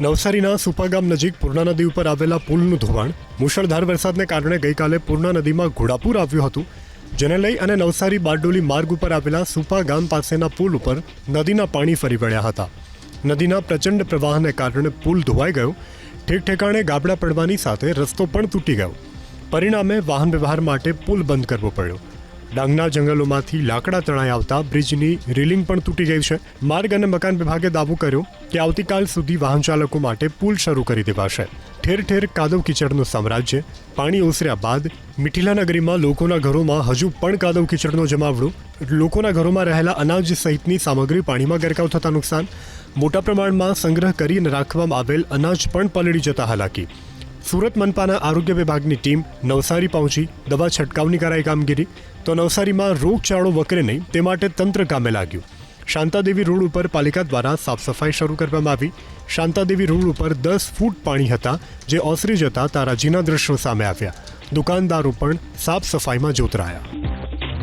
નવસારીના સુપા ગામ નજીક પૂર્ણા નદી ઉપર આવેલા પુલનું ધોવાણ મુશળધાર વરસાદને કારણે ગઈકાલે પૂર્ણા નદીમાં ઘોડાપૂર આવ્યું હતું, જેને લઈ અને નવસારી બારડોલી માર્ગ ઉપર આવેલા સુપા ગામ પાસેના પુલ ઉપર નદીના પાણી ફરી વળ્યા હતા. નદીના પ્રચંડ પ્રવાહને કારણે પુલ ધોવાઈ ગયો. ઠેક ઠેકાણે ગાબડા પડવાની સાથે રસ્તો પણ તૂટી ગયો. પરિણામે વાહન વ્યવહાર માટે પુલ બંધ કરવો પડ્યો. ડાંગના જંગલોમાંથી લાકડા તણાઈ આવતા બ્રિજની રેલિંગ પણ તૂટી ગઈ છે. માર્ગ અને મકાન વિભાગે દાવો કર્યો કે આવતીકાલ સુધી વાહન ચાલકો માટે પુલ શરૂ કરી દેવાશે. ઠેર ઠેર કાદવ કીચડનું સામ્રાજ્ય. પાણી ઓસર્યા બાદ મિઠીલા નગરીમાં લોકોના ઘરોમાં હજુ પણ કાદવ કીચડનો જમાવડો. લોકોના ઘરોમાં રહેલા અનાજ સહિતની સામગ્રી પાણીમાં ગરકાવ થતા નુકસાન. મોટા પ્રમાણમાં સંગ્રહ કરીને રાખવામાં આવેલ અનાજ પણ પલળી જતા હાલાકી. સુરત મનપાના આરોગ્ય વિભાગની ટીમ નવસારી પહોંચી દવા છંટકાવની કરાઈ કામગીરી. તો નવસારીમાં રોગચાળો વકરે નહીં તે માટે તંત્ર કામે લાગ્યું. શાંતાદેવી રોડ ઉપર પાલિકા દ્વારા સાફ સફાઈ શરૂ કરવામાં આવી. શાંતાદેવી રોડ ઉપર 10 ફૂટ પાણી હતા, જે ઓસરી જતા તારાજીના દ્રશ્યો સામે આવ્યા. દુકાનદારો પણ સાફ સફાઈમાં જોતરાયા.